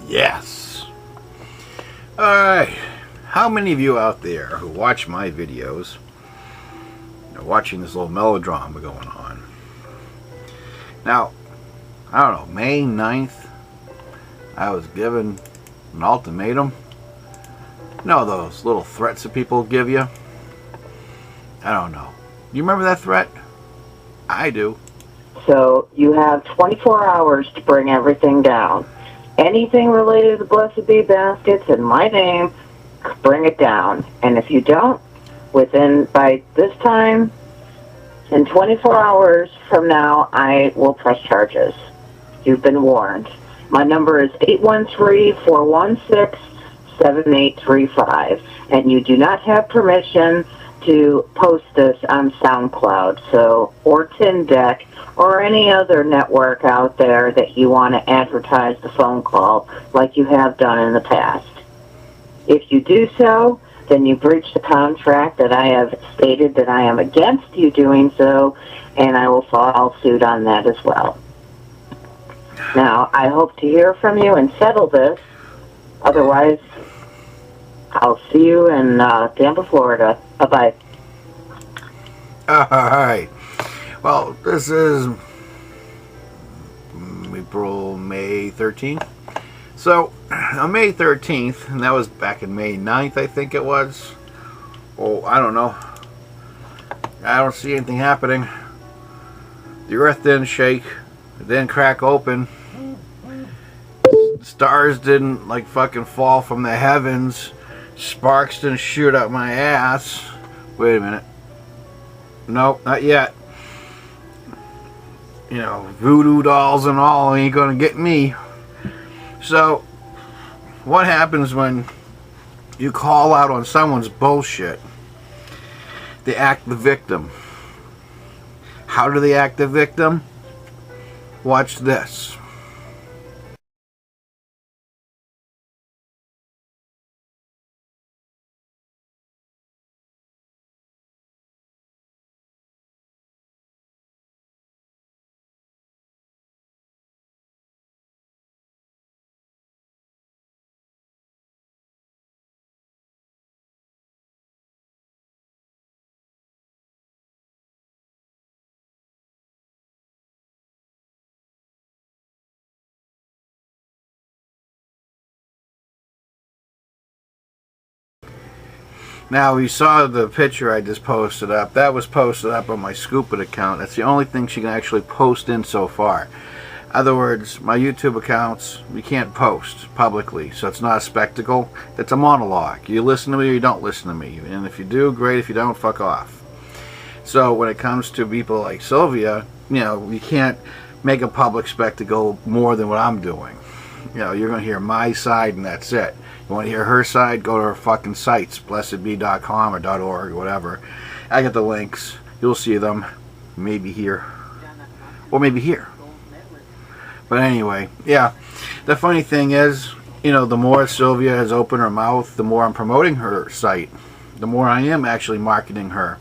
Yes. Alright. How many of you out there who watch my videos are watching this little melodrama going on? Now, I don't know, May 9th, I was given an ultimatum. You know those little threats that people give you? I don't know. You remember that threat? I do. So you have 24 hours to bring everything down. Anything related to the Blessed Bee baskets in my name, bring it down. And if you don't, by this time, in 24 hours from now, I will press charges. You've been warned. My number is 813-416-7835, and you do not have permission to post this on SoundCloud, or Tindeck, or any other network out there that you want to advertise the phone call like you have done in the past. If you do so, then you breach the contract that I have stated that I am against you doing so, and I will file suit on that as well. Now, I hope to hear from you and settle this. Otherwise, I'll see you in Tampa, Florida. Bye-bye. Alright. Well, this is May 13th. So, on May 13th, and that was back in May 9th, I think it was. Oh, I don't know. I don't see anything happening. The earth didn't shake. It didn't crack open. Stars didn't, like, fucking fall from the heavens. Sparks didn't shoot up my ass. Wait a minute. Nope, not yet. You know, voodoo dolls and all ain't gonna get me. So, what happens when you call out on someone's bullshit? They act the victim. How do they act the victim? Watch this. Now, you saw the picture I just posted up. That was posted up on my Scoopit account. That's the only thing she can actually post in so far. In other words, my YouTube accounts, we can't post publicly, so it's not a spectacle. It's a monologue. You listen to me or you don't listen to me. And if you do, great. If you don't, fuck off. So when it comes to people like Sylvia, you know, you can't make a public spectacle more than what I'm doing. You know, you're going to hear my side and that's it. You want to hear her side, go to her fucking sites, blessedbee.com or .org or whatever. I got the links. You'll see them. Maybe here. Or maybe here. But anyway, yeah. The funny thing is, you know, the more Sylvia has opened her mouth, the more I'm promoting her site. The more I am actually marketing her.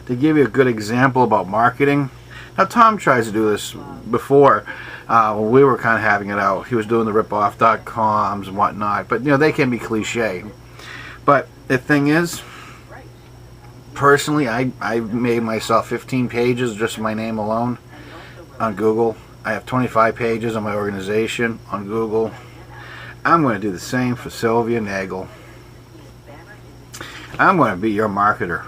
To give you a good example about marketing, now Tom tries to do this before when we were kind of having it out. He was doing the ripoff.coms and whatnot, but you know, they can be cliche. But the thing is, personally, I made myself 15 pages just my name alone on Google. I have 25 pages on my organization on Google. I'm going to do the same for Sylvia Nagel. I'm going to be your marketer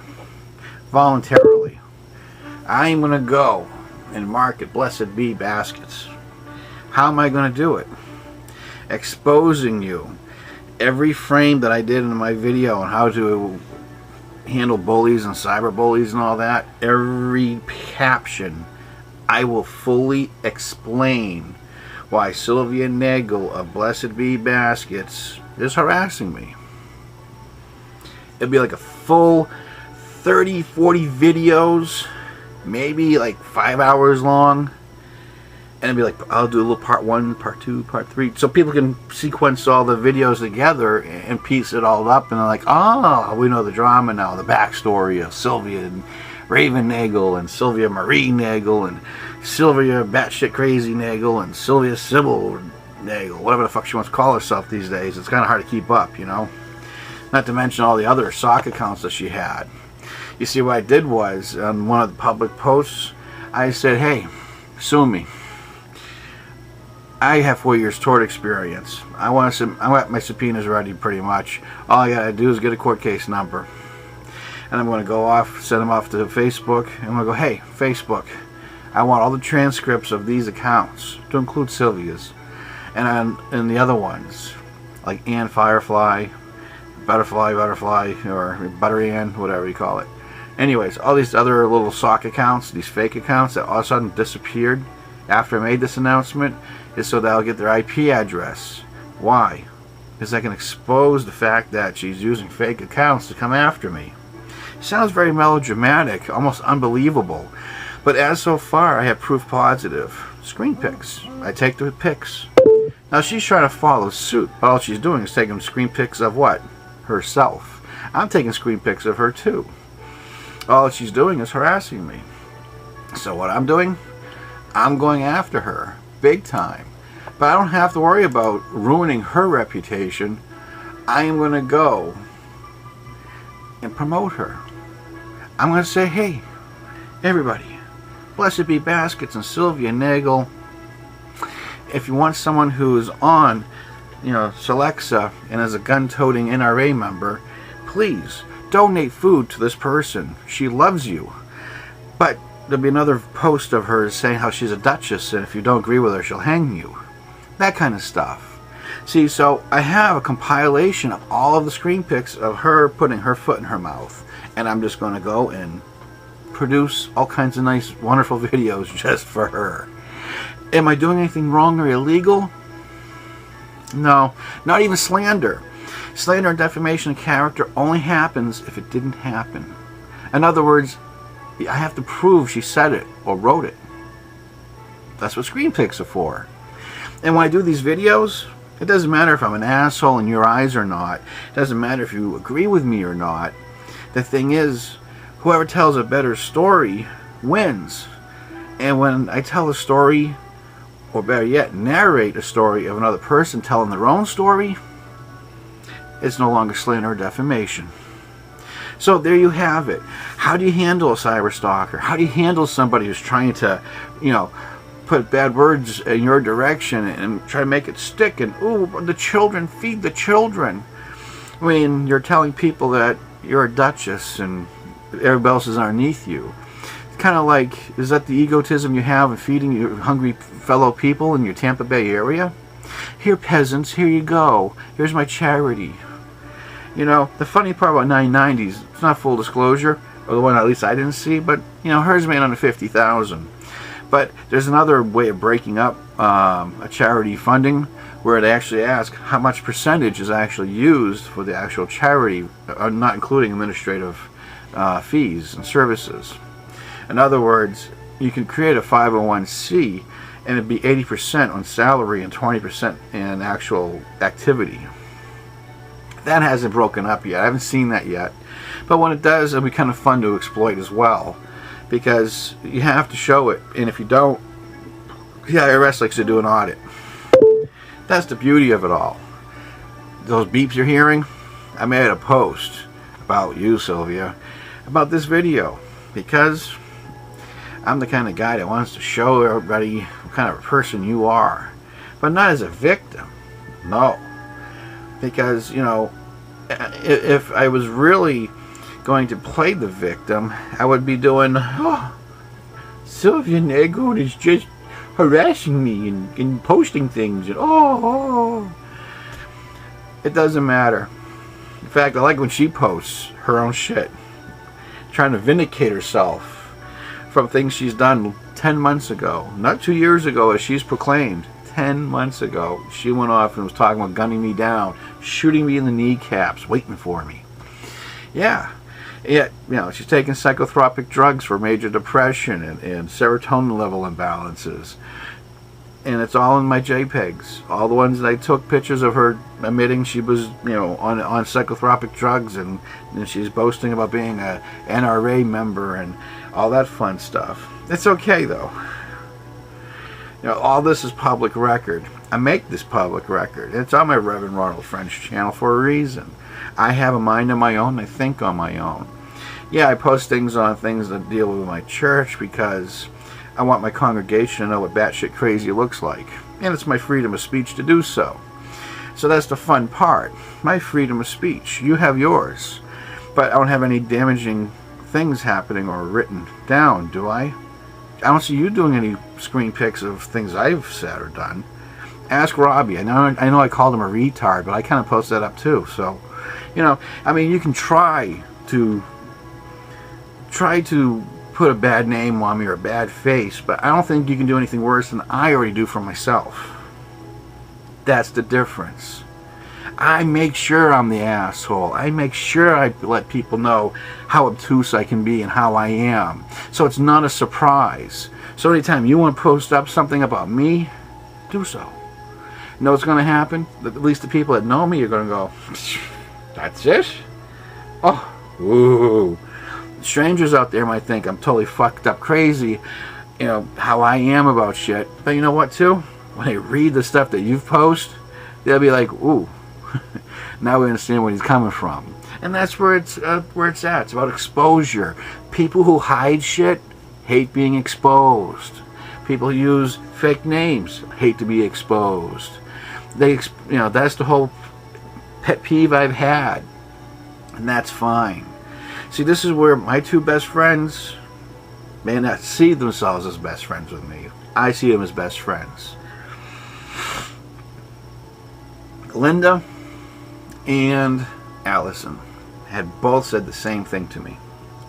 voluntarily. I'm going to go and market Blessed Bee baskets. How am I going to do it? Exposing you. Every frame that I did in my video on how to handle bullies and cyber bullies and all that, every caption, I will fully explain why Sylvia Nagel of Blessed Bee Baskets is harassing me. It'll be like a full 30, 40 videos, maybe like 5 hours long. And it'll be like, I'll do a little part 1, part 2, part 3. So people can sequence all the videos together and piece it all up. And they're like, oh, we know the drama now, the backstory of Sylvia and Raven Nagel and Sylvia Marie Nagel and Sylvia batshit crazy Nagel and Sylvia Sybil Nagel, whatever the fuck she wants to call herself these days. It's kind of hard to keep up, you know. Not to mention all the other sock accounts that she had. You see, what I did was, on one of the public posts, I said, hey, sue me. I have 4 years tort experience. I want my subpoenas ready pretty much. All I gotta do is get a court case number. And I'm going to go off, send them off to Facebook, and I'm going to go, hey, Facebook, I want all the transcripts of these accounts, to include Sylvia's, and the other ones, like Ann Firefly, Butterfly, or Butter Ann, whatever you call it. Anyways, all these other little sock accounts, these fake accounts that all of a sudden disappeared after I made this announcement, is so that I'll get their IP address. Why? Because I can expose the fact that she's using fake accounts to come after me. Sounds very melodramatic, almost unbelievable. But as so far, I have proof positive. Screen pics. I take the pics. Now she's trying to follow suit. All she's doing is taking screen pics of what? Herself. I'm taking screen pics of her too. All she's doing is harassing me. So what I'm doing? I'm going after her. Big time. But I don't have to worry about ruining her reputation. I am going to go and promote her. I'm going to say, hey, everybody, Blessed Be Baskets and Sylvia Nagel, if you want someone who's on, Selexa and is a gun-toting NRA member, please donate food to this person. She loves you. But there'll be another post of hers saying how she's a duchess, and if you don't agree with her, she'll hang you. That kind of stuff. See, so I have a compilation of all of the screen pics of her putting her foot in her mouth. And I'm just going to go and produce all kinds of nice, wonderful videos just for her. Am I doing anything wrong or illegal? No, not even slander. Slander and defamation of character only happens if it didn't happen. In other words, I have to prove she said it or wrote it. That's what screen pics are for. And when I do these videos, it doesn't matter if I'm an asshole in your eyes or not. It doesn't matter if you agree with me or not. The thing is, whoever tells a better story wins. And when I tell a story, or better yet, narrate a story of another person telling their own story, it's no longer slander or defamation. So there you have it. How do you handle a cyber stalker? How do you handle somebody who's trying to, put bad words in your direction and try to make it stick? And, ooh, the children, feed the children. When you're telling people that you're a duchess and everybody else is underneath you. It's kind of like, is that the egotism you have in feeding your hungry fellow people in your Tampa Bay area? Here, peasants, here you go. Here's my charity. The funny part about 990s, it's not full disclosure, or the one at least I didn't see, but, hers made under 50,000. But there's another way of breaking up a charity funding where they actually ask how much percentage is actually used for the actual charity, not including administrative fees and services. In other words, you can create a 501c and it'd be 80% on salary and 20% in actual activity. That hasn't broken up yet. I haven't seen that yet. But when it does, it'll be kind of fun to exploit as well, because you have to show it, and if you don't, the IRS likes to do an audit. That's the beauty of it all. Those beeps you're hearing, I made a post about you, Sylvia, about this video, because I'm the kind of guy that wants to show everybody what kind of a person you are, but not as a victim. No. Because, if I was really going to play the victim, I would be doing, Sylvia Nagel is just harassing me and posting things, and it doesn't matter. In fact, I like when she posts her own shit, trying to vindicate herself from things she's done 10 months ago, not 2 years ago as she's proclaimed. 10 months ago, she went off and was talking about gunning me down, shooting me in the kneecaps, waiting for me. Yeah, she's taking psychotropic drugs for major depression and serotonin level imbalances. And it's all in my JPEGs. All the ones that I took pictures of her admitting she was, on psychotropic drugs, and she's boasting about being a NRA member and all that fun stuff. It's okay, though. All this is public record. I make this public record. It's on my Rev.Ronald French channel for a reason. I have a mind of my own. I think on my own. Yeah, I post things on things that deal with my church because I want my congregation to know what batshit crazy looks like. And it's my freedom of speech to do so. So that's the fun part. My freedom of speech. You have yours. But I don't have any damaging things happening or written down, do I? I don't see you doing any screen pics of things I've said or done. Ask Robbie. I know I called him a retard, but I kind of post that up too. So, you know, I mean, you can try to put a bad name on me or a bad face, but I don't think you can do anything worse than I already do for myself. That's the difference. I make sure I'm the asshole. I make sure I let people know how obtuse I can be and how I am. So it's not a surprise. So anytime you want to post up something about me, do so. You know what's going to happen? At least the people that know me are going to go, that's it? Oh, ooh. Strangers out there might think I'm totally fucked up crazy, you know, how I am about shit. But you know what, too? When they read the stuff that you've posted, they'll be like, ooh, now we understand where he's coming from. And that's where it's at. It's about exposure. People who hide shit hate being exposed. People who use fake names hate to be exposed. That's the whole pet peeve I've had. And that's fine. See, this is where my two best friends may not see themselves as best friends with me. I see them as best friends. Linda and Allison had both said the same thing to me.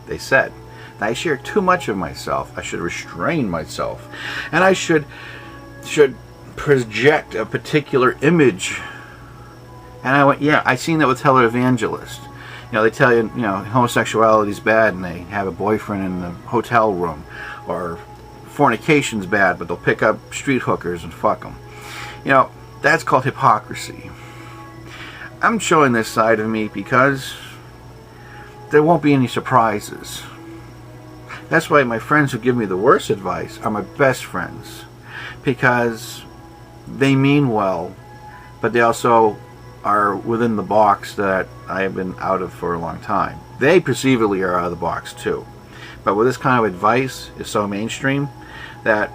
They said that I share too much of myself. I should restrain myself. And I should project a particular image. And I went, yeah, I seen that with televangelists. You know, they tell you, homosexuality is bad and they have a boyfriend in the hotel room. Or fornication's bad, but they'll pick up street hookers and fuck them. You know, that's called hypocrisy. I'm showing this side of me because there won't be any surprises. That's why my friends who give me the worst advice are my best friends. Because they mean well, but they also are within the box that I have been out of for a long time. They perceivably are out of the box too. But with this kind of advice is so mainstream that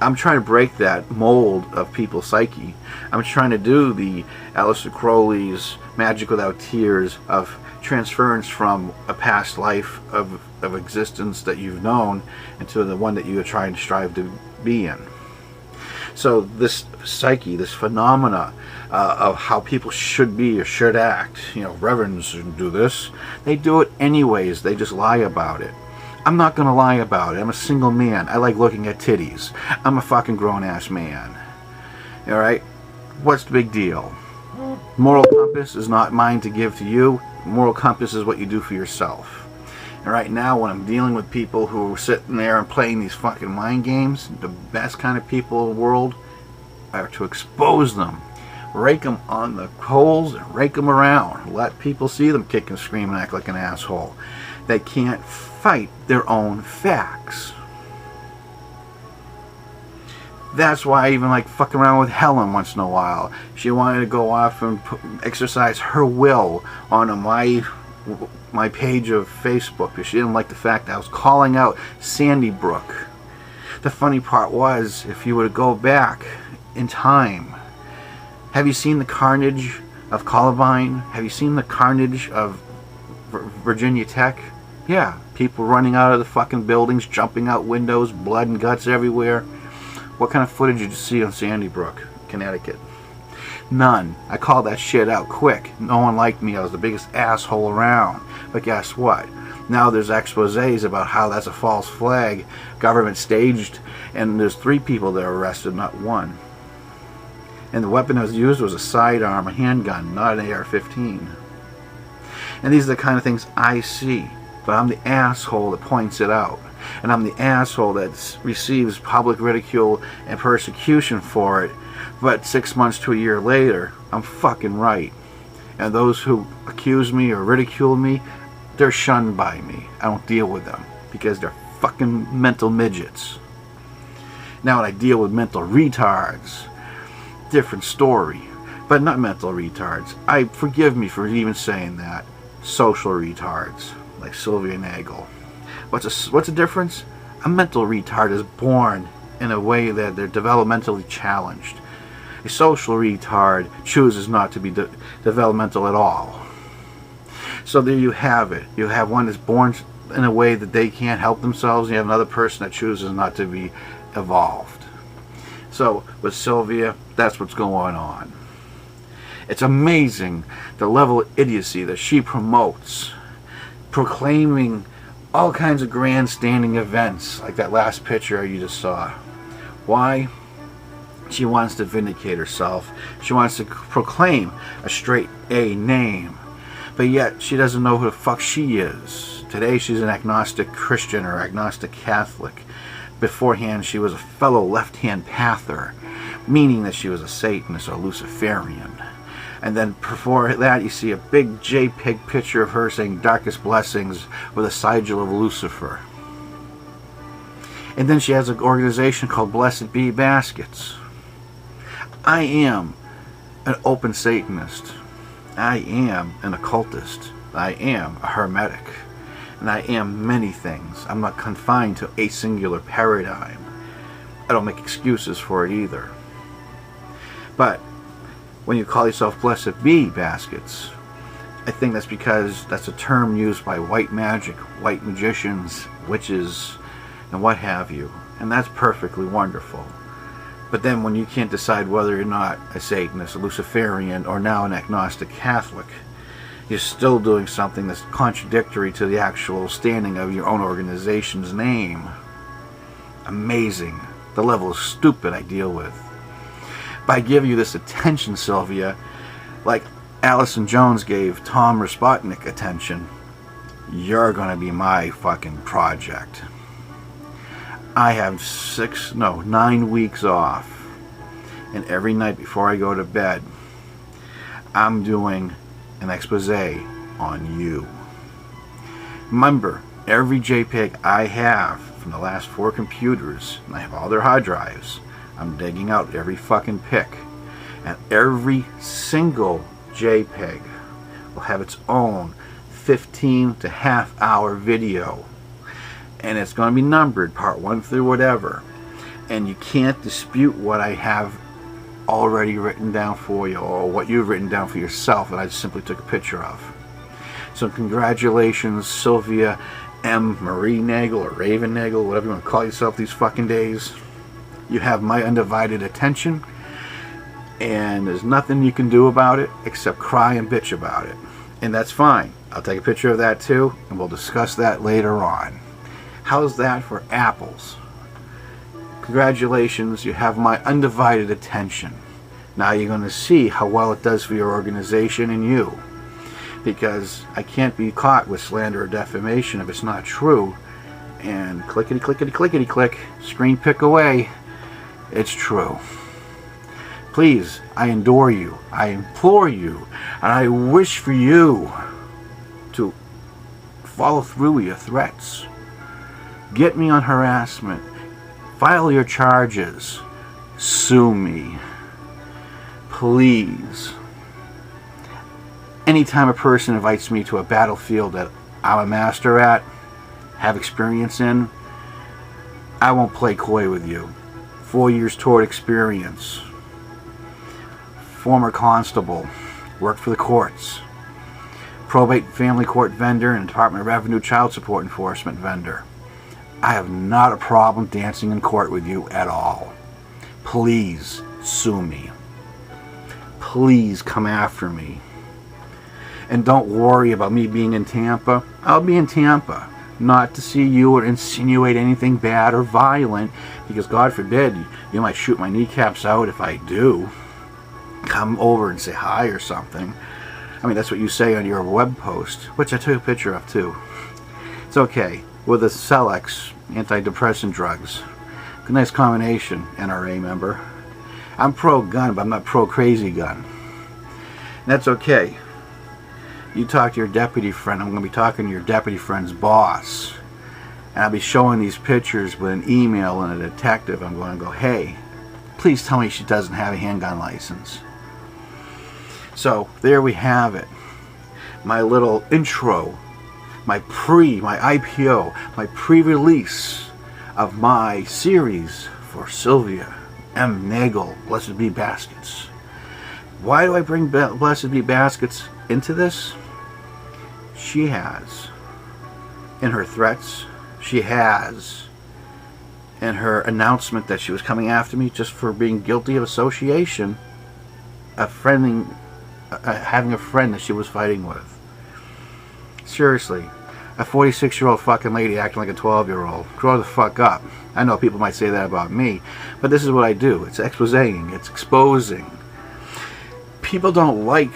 I'm trying to break that mold of people's psyche. I'm trying to do the Aleister Crowley's Magic Without Tears of transference from a past life of existence that you've known into the one that you are trying to strive to be in. So this psyche, this phenomena of how people should be or should act, reverends shouldn't do this. They do it anyways. They just lie about it. I'm not going to lie about it. I'm a single man. I like looking at titties. I'm a fucking grown-ass man. Alright? What's the big deal? Moral compass is not mine to give to you. Moral compass is what you do for yourself. And right now, when I'm dealing with people who are sitting there and playing these fucking mind games, the best kind of people in the world are to expose them. Rake them on the coals and rake them around. Let people see them kick and scream and act like an asshole. They can't fight their own facts. That's why I even like fucking around with Helen once in a while. She wanted to go off and exercise her will on my page of Facebook because she didn't like the fact that I was calling out Sandy Brook. The funny part was, if you were to go back in time, have you seen the carnage of Columbine? Have you seen the carnage of Virginia Tech? Yeah, people running out of the fucking buildings, jumping out windows, blood and guts everywhere. What kind of footage did you see on Sandy Brook, Connecticut? None. I called that shit out quick. No one liked me. I was the biggest asshole around. But guess what? Now there's exposés about how that's a false flag, government staged, and there's 3 people that are arrested, not 1. And the weapon that was used was a sidearm, a handgun, not an AR-15. And these are the kind of things I see. But I'm the asshole that points it out. And I'm the asshole that receives public ridicule and persecution for it. But 6 months to a year later, I'm fucking right. And those who accuse me or ridicule me, they're shunned by me. I don't deal with them because they're fucking mental midgets. Now when I deal with mental retards, different story. But not mental retards. Forgive me for even saying that. Social retards, like Sylvia Nagel. What's the difference? A mental retard is born in a way that they're developmentally challenged. A social retard chooses not to be developmental at all. So there you have it. You have one that's born in a way that they can't help themselves, and you have another person that chooses not to be evolved. So with Sylvia, that's what's going on. It's amazing the level of idiocy that she promotes, proclaiming all kinds of grandstanding events, like that last picture you just saw. Why? She wants to vindicate herself. She wants to proclaim a straight A name. But yet, she doesn't know who the fuck she is. Today, she's an agnostic Christian or agnostic Catholic. Beforehand, she was a fellow left-hand pather, meaning that she was a Satanist or Luciferian. And then before that, you see a big JPEG picture of her saying darkest blessings with a sigil of Lucifer. And then she has an organization called Blessed Be Baskets. I am an open Satanist. I am an occultist. I am a hermetic. And I am many things. I'm not confined to a singular paradigm. I don't make excuses for it either. But when you call yourself Blessed Be Baskets, I think that's because that's a term used by white magic, white magicians, witches, and what have you. And that's perfectly wonderful. But then when you can't decide whether you're not a Satanist, a Luciferian, or now an agnostic Catholic, you're still doing something that's contradictory to the actual standing of your own organization's name. Amazing. The level of stupid I deal with. By giving you this attention, Sylvia, like Allison Jones gave Tom Respotnik attention, you're gonna be my fucking project. I have 9 weeks off, and every night before I go to bed, I'm doing an expose on you. Remember, every JPEG I have from the last 4 computers, and I have all their hard drives, I'm digging out every fucking pic, and every single JPEG will have its own 15 to half-hour video, and it's going to be numbered part 1 through whatever, and you can't dispute what I have already written down for you, or what you've written down for yourself that I just simply took a picture of. So congratulations, Sylvia M. Marie Nagel, or Raven Nagel, whatever you want to call yourself these fucking days. You have my undivided attention, and there's nothing you can do about it except cry and bitch about it. And that's fine. I'll take a picture of that too, and we'll discuss that later on. How's that for apples? Congratulations, you have my undivided attention. Now you're going to see how well it does for your organization and you. Because I can't be caught with slander or defamation if it's not true. And clickety clickety clickety click, screen pick away. It's true. Please, I adore you, I implore you, and I wish for you to follow through with your threats. Get me on harassment. File your charges. Sue me. Please. Anytime a person invites me to a battlefield that I'm a master at, have experience in, I won't play coy with you. 4 years toward experience. Former constable. Worked for the courts. Probate family court vendor and Department of Revenue child support enforcement vendor. I have not a problem dancing in court with you at all. Please sue me. Please come after me. And don't worry about me being in Tampa. I'll be in Tampa. Not to see you or insinuate anything bad or violent, because God forbid you might shoot my kneecaps out if I do. Come over and say hi or something. I mean, that's what you say on your web post, which I took a picture of too. It's okay. With the Celex, antidepressant drugs. Good, nice combination, NRA member. I'm pro-gun, but I'm not pro-crazy gun. And that's okay. You talk to your deputy friend. I'm going to be talking to your deputy friend's boss. And I'll be showing these pictures with an email and a detective. I'm going to go, hey, Please tell me she doesn't have a handgun license. So there we have it. My little intro, my IPO, my pre-release of my series for Sylvia M. Nagel, Blessed Be Baskets. Why do I bring Blessed Be Baskets into this? She has, in her threats, she has, in her announcement that she was coming after me just for being guilty of association, having a friend that she was fighting with. Seriously, a 46-year-old fucking lady acting like a 12-year-old. Grow the fuck up. I know people might say that about me, but this is what I do. It's exposing. It's exposing. People don't like,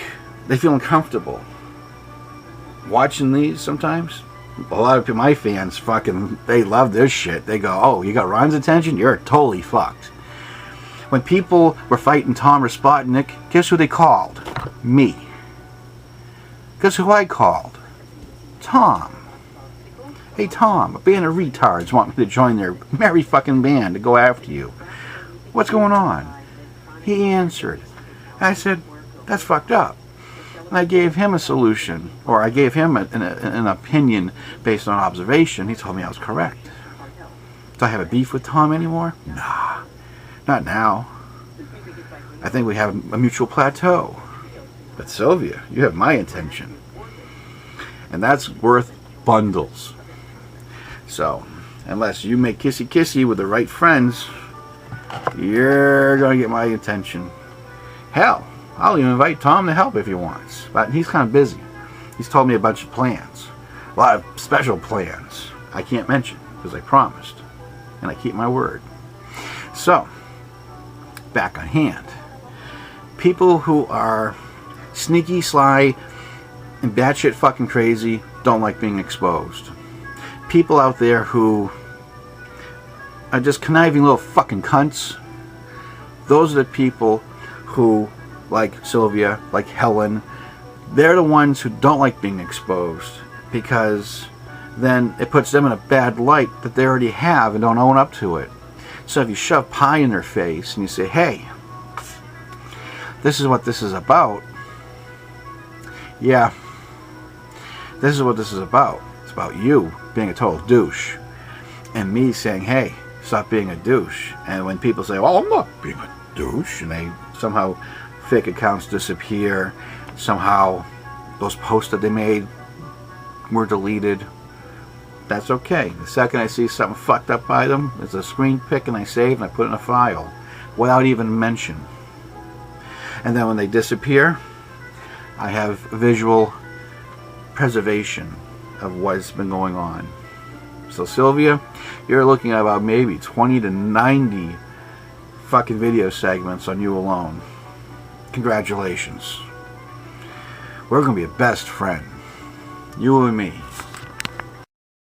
they feel uncomfortable watching these sometimes. A lot of my fans fucking, they love this shit. They go, oh, you got Ron's attention? You're totally fucked. When people were fighting Tom Spotnik, guess who they called? Me. Guess who I called? Tom. Hey Tom, a band of retards want me to join their merry fucking band to go after you. What's going on? He answered. I said, that's fucked up. And I gave him a solution, or I gave him an opinion based on observation. He told me I was correct. Do I have a beef with Tom anymore? Nah, not now. I think we have a mutual plateau. But Sylvia, you have my attention. And that's worth bundles. So, unless you make kissy-kissy with the right friends, you're going to get my attention. Hell, I'll even invite Tom to help if he wants. But he's kind of busy. He's told me a bunch of plans. A lot of special plans. I can't mention because I promised. And I keep my word. So, back on hand. People who are sneaky, sly, and batshit fucking crazy don't like being exposed. People out there who are just conniving little fucking cunts, those are the people who, like Sylvia, like Helen, they're the ones who don't like being exposed, because then it puts them in a bad light that they already have and don't own up to it. So if you shove pie in their face and you say, hey, this is what this is about, yeah, this is what this is about. It's about you being a total douche, and me saying, hey, stop being a douche. And when people say, well, I'm not being a douche, and they somehow fake accounts disappear, somehow those posts that they made were deleted, that's okay. The second I see something fucked up by them, it's a screen pick and I save and I put it in a file without even mention. And then when they disappear, I have visual preservation of what's been going on. So Sylvia, you're looking at about maybe 20 to 90 fucking video segments on you alone. Congratulations. We're going to be a best friend. You and me.